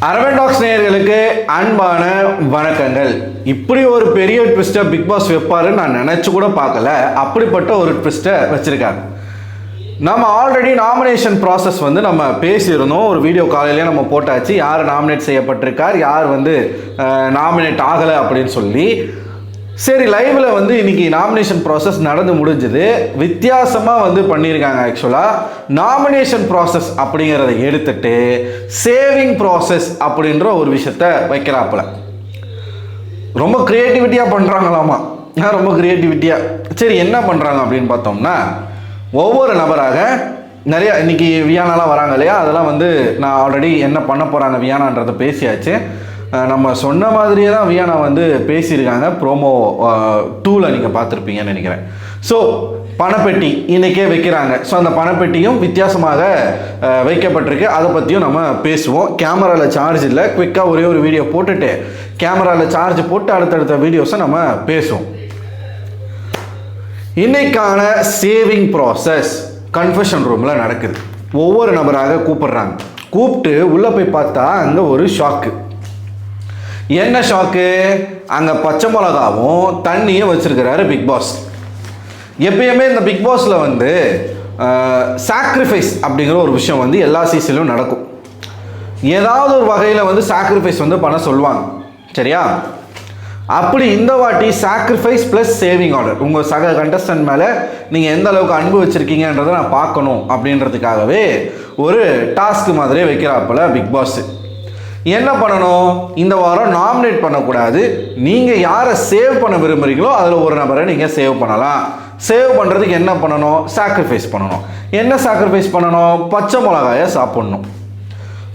Aravind tax நேயர்களுக்கு அன்பான வணக்கங்கள். இப்படி ஒரு பெரிய ட்விஸ்ட்டை பிக் பாஸ் வைப்பாருன்னு நான் நினச்சி கூட பார்க்கல. அப்படிப்பட்ட ஒரு ட்விஸ்ட்டை வச்சுருக்காங்க. நம்ம ஆல்ரெடி நாமினேஷன் ப்ராசஸ் நம்ம பேசியிருந்தோம். ஒரு வீடியோ காலையிலே நம்ம போட்டாச்சு, யார் நாமினேட் செய்யப்பட்டிருக்கார், யார் நாமினேட் ஆகலை அப்படின்னு சொல்லி. சரி, லைவில் இன்றைக்கி நாமினேஷன் ப்ராசஸ் நடந்து முடிஞ்சுது. வித்தியாசமாக பண்ணியிருக்காங்க. ஆக்சுவலாக நாமினேஷன் ப்ராசஸ் அப்படிங்கிறத எடுத்துட்டு சேவிங் ப்ராசஸ் அப்படின்ற ஒரு விஷயத்த வைக்கிறாப்புல. ரொம்ப க்ரியேட்டிவிட்டியாக பண்ணுறாங்களாமா, ரொம்ப க்ரியேட்டிவிட்டியாக. சரி, என்ன பண்ணுறாங்க அப்படின்னு பார்த்தோம்னா, ஒவ்வொரு நபராக நிறையா இன்றைக்கி வியானாலாம் வராங்க இல்லையா, அதெல்லாம் நான் ஆல்ரெடி என்ன பண்ண போகிறாங்க வியானான்றதை பேசியாச்சு. நம்ம சொன்ன மாதிரியே தான் வியானா பேசியிருக்காங்க. ப்ரோமோ 2ல் நீங்கள் பார்த்துருப்பீங்கன்னு நினைக்கிறேன். ஸோ பணப்பெட்டி இன்றைக்கே வைக்கிறாங்க. ஸோ அந்த பணப்பெட்டியும் வித்தியாசமாக வைக்கப்பட்டிருக்கு. அதை பற்றியும் நம்ம பேசுவோம். கேமராவில் சார்ஜ் இல்லை, குவிக்காக ஒரே ஒரு வீடியோ போட்டுட்டு கேமராவில் சார்ஜ் போட்டு அடுத்தடுத்த வீடியோஸை நம்ம பேசுவோம். இன்றைக்கான சேவிங் ப்ராசஸ் கன்ஃபெஷன் ரூமில் நடக்குது. ஒவ்வொரு நபராக கூப்பிடுறாங்க. கூப்பிட்டு உள்ளே போய் பார்த்தா அங்கே ஒரு ஷாக்கு. என்ன ஷாக்கு? அங்கே பச்சை மிளகாவும் தண்ணியும் வச்சிருக்கிறாரு பிக் பாஸ். எப்பயுமே இந்த பிக் பாஸில் சாக்ரிஃபைஸ் அப்படிங்கிற ஒரு விஷயம் எல்லா சீசன்லையும் நடக்கும். ஏதாவது ஒரு வகையில் சாக்ரிஃபைஸ் பண்ண சொல்லுவாங்க. சரியா? அப்படி இந்த வாட்டி சாக்ரிஃபைஸ் ப்ளஸ் சேவிங் ஆர்டர். உங்கள் சக கண்டஸ்டன்ட் மேலே நீங்கள் எந்த அளவுக்கு அன்பு வச்சுருக்கீங்கன்றதை நான் பார்க்கணும் அப்படின்றதுக்காகவே ஒரு டாஸ்க் மாதிரியே வைக்கிறாப்புல பிக் பாஸ். என்ன பண்ணணும்? இந்த வாரம் நாமினேட் பண்ணக்கூடாது. நீங்கள் யாரை சேவ் பண்ண விரும்புகிறீங்களோ அதில் ஒரு நபரை நீங்கள் சேவ் பண்ணலாம். சேவ் பண்ணுறதுக்கு என்ன பண்ணணும்? சாக்ரிஃபைஸ் பண்ணணும். என்ன சாக்ரிஃபைஸ் பண்ணணும்? பச்சை மிளகாயை சாப்பிட்ணும்.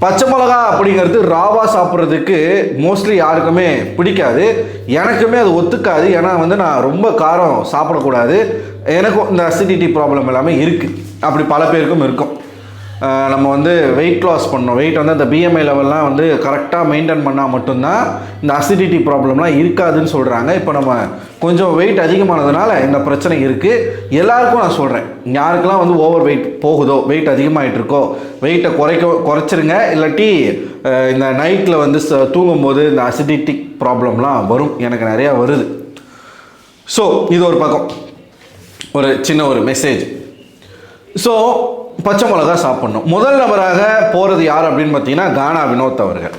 பச்சை மிளகா அப்படிங்கிறது ராவாக சாப்பிட்றதுக்கு மோஸ்ட்லி யாருக்குமே பிடிக்காது. எனக்குமே அது ஒத்துக்காது. ஏன்னா நான் ரொம்ப காரம் சாப்பிடக்கூடாது. எனக்கும் இந்த அசிடிட்டி ப்ராப்ளம் எல்லாமே இருக்குது. அப்படி பல பேருக்கும் இருக்கும். நம்ம வெயிட் லாஸ் பண்ணணும். வெயிட் அந்த பிஎம்ஐ லெவல்லாம் கரெக்டாக மெயின்டைன் பண்ணால் மட்டும்தான் இந்த அசிடிட்டி ப்ராப்ளம்லாம் இருக்காதுன்னு சொல்கிறாங்க. இப்போ நம்ம கொஞ்சம் வெயிட் அதிகமானதுனால இந்த பிரச்சனை இருக்குது. எல்லாருக்கும் நான் சொல்கிறேன், யாருக்கெல்லாம் ஓவர் வெயிட் போகுதோ, வெயிட் அதிகமாகிட்டு இருக்கோ, வெயிட்டை குறைச்சிருங்க. இல்லாட்டி இந்த நைட்டில் தூங்கும்போது இந்த அசிடிட்டிக் ப்ராப்ளம்லாம் வரும். எனக்கு நிறையா வருது. ஸோ இது ஒரு பக்கம், ஒரு சின்ன ஒரு மெசேஜ். ஸோ பச்சை மிளகா சாப்பிட்ணும். முதல் நபராக போகிறது யார் அப்படின்னு பார்த்தீங்கன்னா கானா வினோத் அவர்கள்.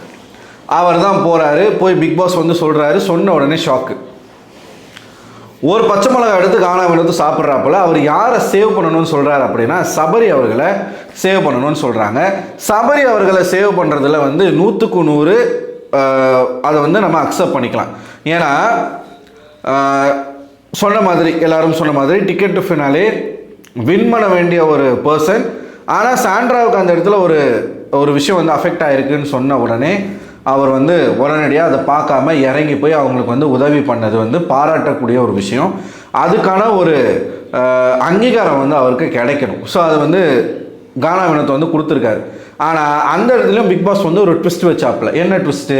அவர் தான் போகிறாரு. போய் பிக் பாஸ் சொல்கிறாரு. சொன்ன உடனே ஷாக்கு. ஒரு பச்சை மிளகா எடுத்து கானா வினோத் சாப்பிட்றாப்புல. அவர் யாரை சேவ் பண்ணணும்னு சொல்கிறார் அப்படின்னா சபரி அவர்களை சேவ் பண்ணணும்னு சொல்கிறாங்க. சபரி அவர்களை சேவ் பண்ணுறதுல 100க்கு 100 அதை நம்ம அக்செப்ட் பண்ணிக்கலாம். ஏன்னா சொன்ன மாதிரி, எல்லாரும் சொன்ன மாதிரி, டிக்கெட் டு ஃபினாலே வின் பண்ண வேண்டிய ஒரு பர்சன். ஆனால் சாண்ட்ராவுக்கு அந்த இடத்துல ஒரு விஷயம் அஃபெக்ட் ஆகிருக்குன்னு சொன்ன உடனே அவர் உடனடியாக அதை பார்க்காம இறங்கி போய் அவங்களுக்கு உதவி பண்ணது பாராட்டக்கூடிய ஒரு விஷயம். அதுக்கான ஒரு அங்கீகாரம் அவருக்கு கிடைக்கணும். ஸோ அது கானா வினத்தை கொடுத்துருக்காரு. ஆனால் அந்த இடத்துலையும் பிக் பாஸ் ஒரு ட்விஸ்ட் வச்சாப்புல. என்ன ட்விஸ்ட்டு?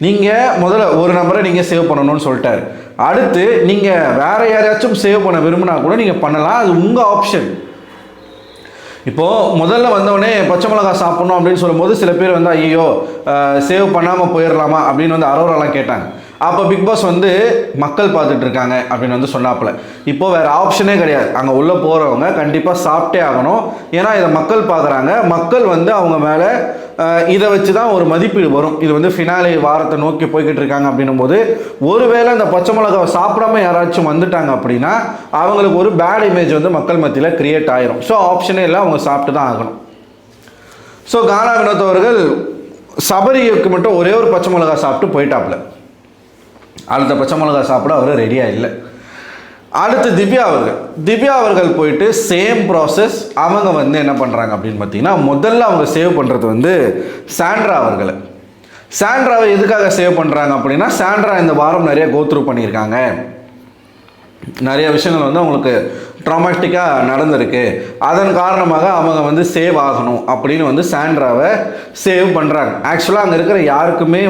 நீங்கள் முதல்ல ஒரு நபரை நீங்கள் சேவ் பண்ணணும்னு சொல்லிட்டாரு. அடுத்து நீங்கள் வேறு யாரையாச்சும் சேவ் பண்ண விரும்பினா கூட நீங்கள் பண்ணலாம். அது உங்கள் ஆப்ஷன். இப்போது முதல்ல வந்தவொடனே பச்சை மிளகா சாப்பிட்ணும் அப்படின்னு சொல்லும்போது சில பேர் ஐயோ சேவ் பண்ணாமல் போயிடலாமா அப்படின்னு அரோராலாம் கேட்டாங்க. அப்போ பிக் பாஸ் மக்கள் பார்த்துட்டு இருக்காங்க அப்படின்னு சொன்னாப்புல. இப்போது வேறு ஆப்ஷனே கிடையாது. அங்கே உள்ளே போகிறவங்க கண்டிப்பாக சாப்பிட்டே ஆகணும். ஏன்னா இதை மக்கள் பார்க்குறாங்க. மக்கள் அவங்க மேலே இதை வச்சு தான் ஒரு மதிப்பீடு வரும். இது ஃபினாலே வாரத்தை நோக்கி போய்கிட்டு இருக்காங்க அப்படின்னும் போது, ஒருவேளை இந்த பச்சை மிளகாவை சாப்பிடாம யாராச்சும் வந்துட்டாங்க அப்படின்னா அவங்களுக்கு ஒரு பேட் இமேஜ் மக்கள் மத்தியில் கிரியேட் ஆயிரும். ஸோ ஆப்ஷனே இல்லை, அவங்க சாப்பிட்டு தான் ஆகணும். ஸோ கானா வினோத் அவர்கள் சபரிக்கு மட்டும் ஒரே ஒரு பச்சை மிளகா சாப்பிட்டு போயிட்டாப்புல. அடுத்த பச்சை மிளகா சாப்பிட அவர் ரெடியாக இல்லை. அடுத்து திவ்யா அவர்கள் போயிட்டு சேம் ப்ராசஸ். அவங்க என்ன பண்ணுறாங்க அப்படின்னு பார்த்தீங்கன்னா, முதல்ல அவங்க சேவ் பண்ணுறது சாண்ட்ரா அவர்களை. சாண்ட்ராவை எதுக்காக சேவ் பண்ணுறாங்க அப்படின்னா, சாண்ட்ரா இந்த வாரம் நிறைய கோத்ரூ பண்ணியிருக்காங்க. நிறைய விஷயங்கள் அவங்களுக்கு ட்ராமாட்டிக்காக நடந்திருக்கு. அதன் காரணமாக அவங்க சேவ் ஆகணும் அப்படின்னு சாண்ட்ராவை சேவ் பண்ணுறாங்க. ஆக்சுவலாக அங்கே இருக்கிற யாருக்குமே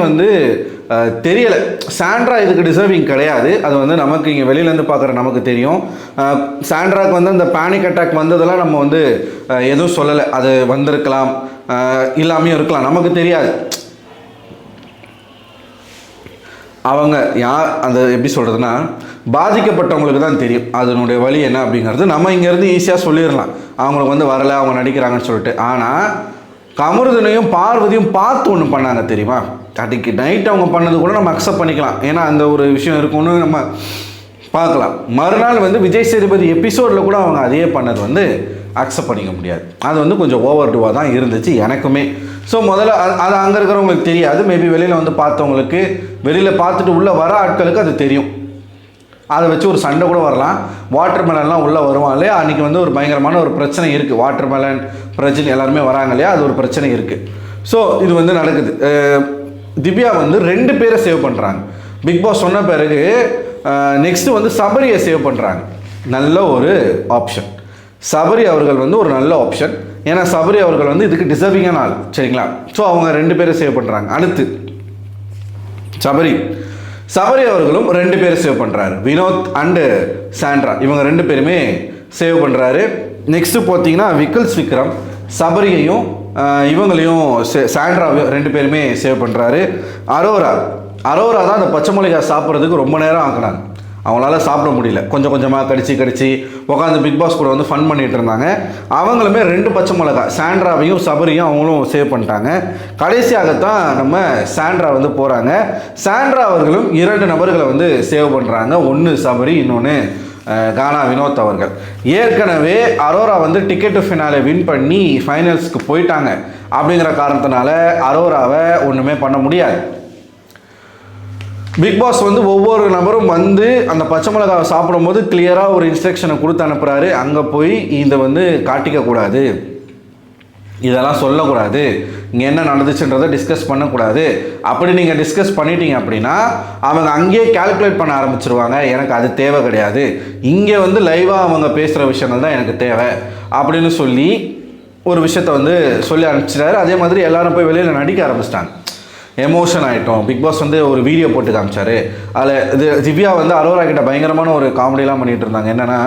தெரியலை, சாண்ட்ரா இதுக்கு டிசர்விங் கிடையாது. அது நமக்கு இங்கே வெளியிலேருந்து பார்க்குற நமக்கு தெரியும். சாண்ட்ராவுக்கு அந்த பேனிக் அட்டாக் வந்ததெல்லாம் நம்ம எதுவும் சொல்லலை. அது வந்திருக்கலாம், இல்லாமையும் இருக்கலாம், நமக்கு தெரியாது. அவங்க யார் அந்த எப்படி சொல்கிறதுனா பாதிக்கப்பட்டவங்களுக்கு தான் தெரியும் அதனுடைய வழி என்ன அப்படிங்கிறது. நம்ம இங்கேருந்து ஈஸியாக சொல்லிடலாம் அவங்களுக்கு வந்து வரலை, அவங்க நடிக்கிறாங்கன்னு சொல்லிட்டு. ஆனால் கமருதனையும் பார்வதியும் பார்த்து ஒன்று பண்ணாங்க தெரியுமா? அன்றைக்கி நைட் அவங்க பண்ணது கூட நம்ம அக்செப்ட் பண்ணிக்கலாம், ஏன்னா அந்த ஒரு விஷயம் இருக்குன்னு நம்ம பார்க்கலாம். மறுநாள் வந்து விஜய் சேதுபதி எபிசோடில் கூட அவங்க அதையே பண்ணது வந்து அக்செப்ட் பண்ணிக்க முடியாது. அது வந்து கொஞ்சம் ஓவர் டூவாக தான் இருந்துச்சு எனக்குமே. ஸோ முதல்ல அது அங்கே இருக்கிறவங்களுக்கு தெரியாது, மேபி வெளியில் வந்து பார்த்தவங்களுக்கு, வெளியில் பார்த்துட்டு உள்ளே வர ஆட்களுக்கு அது தெரியும். அதை வச்சு ஒரு சண்டை கூட வரலாம். வாட்டர் மெலன்லாம் உள்ளே வருவான் இல்லையா, அன்றைக்கி வந்து ஒரு பயங்கரமான ஒரு பிரச்சனை இருக்குது. வாட்டர் மெலன் பிரச்சனை எல்லாருமே வராங்க இல்லையா, அது ஒரு பிரச்சனை இருக்குது. ஸோ இது வந்து நடக்குது. திவ்யா வந்து 2 பேரை சேவ் பண்ணுறாங்க. பிக் பாஸ் சொன்ன பிறகு நெக்ஸ்ட்டு வந்து சபரியை சேவ் பண்ணுறாங்க. நல்ல ஒரு ஆப்ஷன். சபரி அவர்கள் வந்து ஒரு நல்ல ஆப்ஷன். ஏன்னா சபரி அவர்கள் வந்து இதுக்கு டிசர்விங்கான ஆள், சரிங்களா? ஸோ அவங்க 2 பேரை சேவ் பண்ணுறாங்க. அடுத்து சபரி அவர்களும் 2 பேரை சேவ் பண்ணுறாரு. வினோத் அண்டு சாண்ட்ரா, இவங்க 2 பேருமே சேவ் பண்ணுறாரு. நெக்ஸ்ட்டு பார்த்தீங்கன்னா விக்ரம் சபரியையும் இவங்களையும் சாண்ட்ராவையும் 2 பேருமே சேவ் பண்ணுறாரு. அரோரா தான் அந்த பச்சை மிளகாய் சாப்பிட்றதுக்கு ரொம்ப நேரம் ஆக்கினாங்க. அவங்களால சாப்பிட முடியல, கொஞ்சம் கொஞ்சமாக கடிச்சு உட்காந்து பிக் பாஸ் கூட வந்து ஃபன் பண்ணிகிட்டு இருந்தாங்க. அவங்களுமே 2 பச்சை மிளகாய், சாண்ட்ராவையும் சபரியும் அவங்களும் சேவ் பண்ணிட்டாங்க. கடைசியாகத்தான் நம்ம சாண்ட்ரா வந்து போகிறாங்க. சாண்ட்ரா அவர்களும் 2 நபர்களை வந்து சேவ் பண்ணுறாங்க. ஒன்று சபரி, இன்னொன்று கானா வினோத் அவர்கள். ஏற்கனவே அரோரா வந்து டிக்கெட்டு ஃபினாலே வின் பண்ணி ஃபைனல்ஸ்க்கு போயிட்டாங்க. அப்படிங்கிற காரணத்தினால அரோராவை ஒன்றுமே பண்ண முடியாது. பிக் பாஸ் வந்து ஒவ்வொரு நபரும் வந்து அந்த பச்சை மிளகாவை சாப்பிடும்போது கிளியராக ஒரு இன்ஸ்ட்ரக்ஷனை கொடுத்து அனுப்புகிறாரு. அங்கே போய் இதை வந்து காட்டிக்கக்கூடாது, இதெல்லாம் சொல்லக்கூடாது, இங்கே என்ன நடந்துச்சுன்றதை டிஸ்கஸ் பண்ணக்கூடாது. அப்படி நீங்கள் டிஸ்கஸ் பண்ணிட்டீங்க அப்படின்னா அவங்க அங்கேயே கால்குலேட் பண்ண ஆரம்பிச்சிருவாங்க. எனக்கு அது தேவை கிடையாது, இங்கே வந்து லைவாக அவங்க பேசுகிற விஷயங்கள் தான் எனக்கு தேவை அப்படின்னு சொல்லி ஒரு விஷயத்தை வந்து சொல்லி அனுப்பிச்சிட்டாரு. அதே மாதிரி எல்லாரும் போய் வெளியில் நடிக்க ஆரம்பிச்சிட்டாங்க. எமோஷன் ஆகிட்டோம். பிக் பாஸ் வந்து ஒரு வீடியோ போட்டு காமிச்சார். அதில் திவ்யா வந்து அரோரா கிட்ட பயங்கரமான ஒரு காமெடியெலாம் பண்ணிகிட்டு இருந்தாங்க. என்னென்னா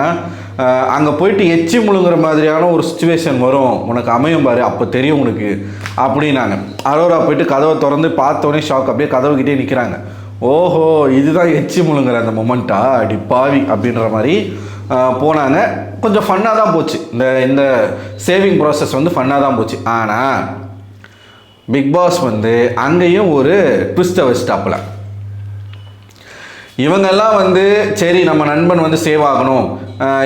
அங்கே போயிட்டு எச்சி முழுங்குற மாதிரியான ஒரு சுச்சுவேஷன் வரும், உனக்கு அமையும் பாரு, அப்போ தெரியும் உனக்கு அப்படின்னாங்க. அரோரா போயிட்டு கதவை திறந்து பார்த்தோன்னே ஷாக், அப்படியே கதவுக்கிட்டே நிற்கிறாங்க. ஓஹோ, இதுதான் எச்சி முழுங்குற அந்த மொமெண்ட்டா, அடி பாவி அப்படின்ற மாதிரி போனாங்க. கொஞ்சம் ஃபன்னாக தான் போச்சு. இந்த சேவிங் ப்ராசஸ் வந்து ஃபன்னாக தான் போச்சு. ஆனால் பிக் பாஸ் வந்து அங்கேயும் ஒரு ட்விஸ்ட்டை வச்சுட்டாப்புல. இவங்கெல்லாம் வந்து சரி நம்ம நண்பன் வந்து சேவ் ஆகணும்,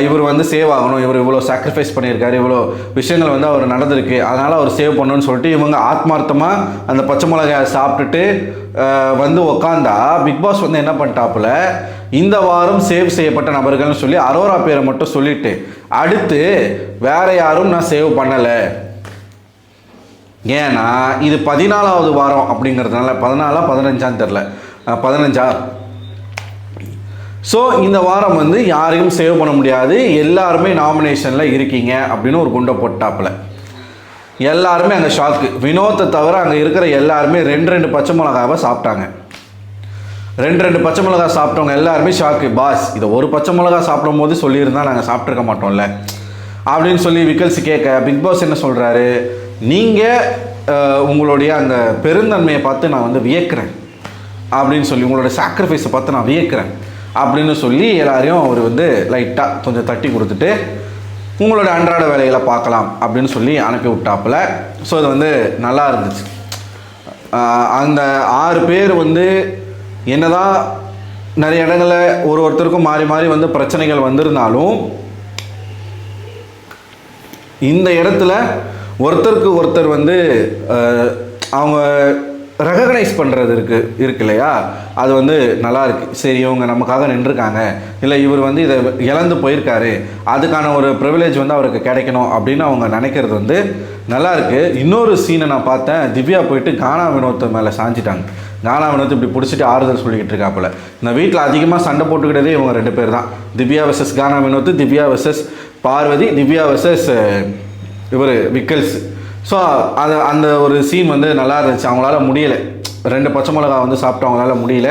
இவர் வந்து சேவ் ஆகணும், இவர் இவ்வளோ சாக்ரிஃபைஸ் பண்ணியிருக்காரு, இவ்வளோ விஷயங்கள் வந்து அவர் நடந்திருக்கு, அதனால் அவர் சேவ் பண்ணணும்னு சொல்லிட்டு இவங்க ஆத்மார்த்தமாக அந்த பச்சை மிளகாயை சாப்பிட்டுட்டு வந்து உக்காந்தா பிக் பாஸ் வந்து என்ன பண்ணிட்டாப்புல, இந்த வாரம் சேவ் செய்யப்பட்ட நபர்கள்னு சொல்லி அரோரா பேரை மட்டும் சொல்லிட்டு அடுத்து வேற யாரும் நான் சேவ் பண்ணலை. ஏன்னா இது 14வது வாரம் அப்படிங்கிறதுனால, 14 15 தெரில, 15. ஸோ இந்த வாரம் வந்து யாரையும் சேவ் பண்ண முடியாது, எல்லாருமே நாமினேஷனில் இருக்கீங்க அப்படின்னு ஒரு குண்டை போட்டாப்புல. எல்லாருமே அங்கே ஷாக்கு. வினோத்தை தவிர அங்கே இருக்கிற எல்லாருமே 2 பச்சை மிளகாவை சாப்பிட்டாங்க. 2 பச்சை மிளகாய் சாப்பிட்டவங்க எல்லாருமே ஷாக்கு. பாஸ் இதை ஒரு பச்சை மிளகாய் சாப்பிடும் போது சொல்லியிருந்தால் நாங்கள் சாப்பிட்ருக்க மாட்டோம்ல அப்படின்னு சொல்லி விக்கல்ஸ் கேட்க, பிக் பாஸ் என்ன சொல்கிறாரு, நீங்கள் உங்களுடைய அந்த பெருந்தன்மையை பார்த்து நான் வந்து வியக்கிறேன் அப்படின்னு சொல்லி, உங்களோட சாக்ரிஃபைஸை பார்த்து நான் வியக்கிறேன் அப்படின்னு சொல்லி எல்லாரையும் அவர் வந்து லைட்டாக கொஞ்சம் தட்டி கொடுத்துட்டு உங்களோட அன்றாட வேலைகளை பார்க்கலாம் அப்படின்னு சொல்லி அனுப்பி விட்டாப்புல. ஸோ இது வந்து நல்லா இருந்துச்சு. அந்த 6 பேர் வந்து என்னதான் நிறைய இடங்களில் ஒருத்தருக்கும் மாறி மாறி வந்து பிரச்சனைகள் வந்திருந்தாலும் இந்த இடத்துல ஒருத்தருக்கு ஒருத்தர் வந்து அவங்க ரெகக்னைஸ் பண்ணுறது இருக்கு இல்லையா, அது வந்து நல்லா இருக்குது. சரி இவங்க நமக்காக நின்றுருக்காங்க, இல்லை இவர் வந்து இதை இழந்து போயிருக்காரு, அதுக்கான ஒரு ப்ரிவிலேஜ் வந்து அவருக்கு கிடைக்கணும் அப்படின்னு அவங்க நினைக்கிறது வந்து நல்லா இருக்குது. இன்னொரு சீனை நான் பார்த்தேன், திவ்யா போயிட்டு கானா வினோத்தை மேலே சாஞ்சிட்டாங்க. கானா வினோத் இப்படி பிடிச்சிட்டு ஆறுதல் சொல்லிக்கிட்டு இருக்காப்புல. இந்த வீட்டில் அதிகமாக சண்டை போட்டுக்கிட்டதே இவங்க 2 பேர் தான். திவ்யா வெர்சஸ் கானா வினோத், திவ்யா வெர்சஸ் பார்வதி, திவ்யா வெர்சஸ் இவர் விக்கல்ஸ். ஸோ அந்த ஒரு சீன் வந்து நல்லா இருந்துச்சு. அவங்களால முடியலை, 2 பச்சை மிளகா வந்து சாப்பிட்டு அவங்களால முடியல.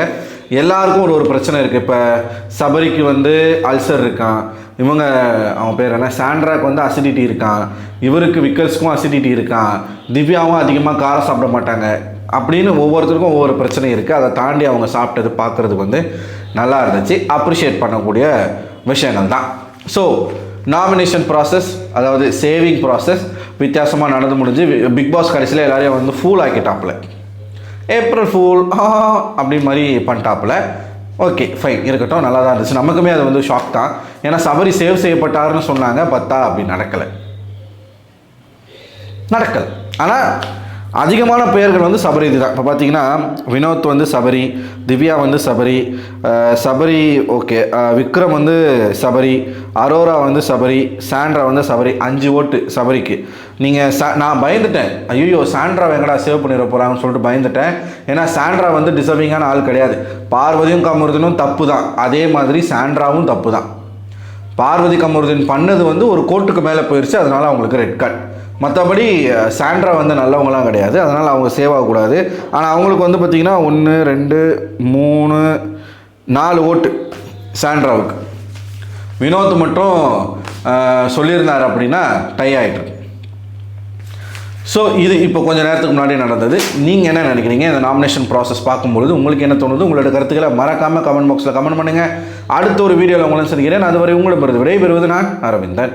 எல்லாருக்கும் ஒரு பிரச்சனை இருக்குது. இப்போ சபரிக்கு வந்து அல்சர் இருக்கான், அவங்க பேர் என்ன, சாண்ட்ராக்கு வந்து அசிடிட்டி இருக்கான், இவருக்கு விக்கல்ஸ்க்கும் அசிடிட்டி இருக்கான், திவ்யாவும் அதிகமாக காரம் சாப்பிட மாட்டாங்க, அப்படின்னு ஒவ்வொருத்தருக்கும் ஒவ்வொரு பிரச்சனை இருக்குது. அதை தாண்டி அவங்க சாப்பிட்டது பார்க்குறதுக்கு வந்து நல்லா இருந்துச்சு. அப்ரிஷியேட் பண்ணக்கூடிய விஷயங்கள் தான். ஸோ நாமினேஷன் ப்ராசஸ், அதாவது சேவிங் ப்ராசஸ் வித்தியாசமாக நடந்து முடிஞ்சு பிக் பாஸ் கடைசியில் எல்லாரையும் வந்து ஃபூல் ஆக்கிட்டாப்புல. ஏப்ரல் ஃபூல் அப்படி மாதிரி பண்ணிட்டாப்புல. ஓகே ஃபைன், இருக்கட்டும், நல்லா தான் இருந்துச்சு. நமக்குமே அது வந்து ஷாக் தான். ஏன்னா சபரி சேவ் செய்யப்பட்டாருன்னு சொன்னாங்க, பார்த்தா அப்படி நடக்கலை. ஆனால் அதிகமான பெயர்கள் வந்து சபரி இது தான். இப்போ பார்த்தீங்கன்னா வினோத் வந்து சபரி, திவ்யா வந்து சபரி, சபரி ஓகே, விக்ரம் வந்து சபரி, அரோரா வந்து சபரி, சாண்ட்ரா வந்து சபரி. 5 ஓட்டு சபரிக்கு. நீங்கள் நான் பயந்துட்டேன், ஐயோ சாண்ட்ரா எங்கடா சேவ் பண்ணிட போகிறாங்கன்னு சொல்லிட்டு பயந்துட்டேன். ஏன்னா சாண்ட்ரா வந்து டிசர்விங்கான ஆள் கிடையாது. பார்வதியும் கமருதனும் தப்பு தான், அதே மாதிரி சாண்ட்ராவும் தப்பு தான். பார்வதி கமருதன் பண்ணது வந்து ஒரு கோட்டுக்கு மேலே போயிடுச்சு, அதனால் அவங்களுக்கு ரெட் கார்டு. மற்றபடி சாண்ட்ரா வந்து நல்லவங்களாம் கிடையாது, அதனால் அவங்க சேவ் ஆகக்கூடாது. ஆனால் அவங்களுக்கு வந்து பார்த்திங்கன்னா 1 2 3 4 ஓட்டு சாண்ட்ராவுக்கு. வினோத் மட்டும் சொல்லியிருந்தார் அப்படின்னா டை ஆகிட்டு. ஸோ இது இப்போ கொஞ்சம் நேரத்துக்கு முன்னாடி நடந்தது. நீங்கள் என்ன நினைக்கிறீங்க? இந்த நாமினேஷன் ப்ராசஸ் பார்க்கும்பொழுது உங்களுக்கு என்ன தோணுது? உங்களோட கருத்துக்களை மறக்காமல் கமெண்ட் பாக்ஸில் கமெண்ட் பண்ணுங்கள். அடுத்த ஒரு வீடியோவில் உங்களை சந்திக்கிறேன். அதுவரை உங்களிடமிருந்து விடைபெறுவது நான் அரவிந்தன்.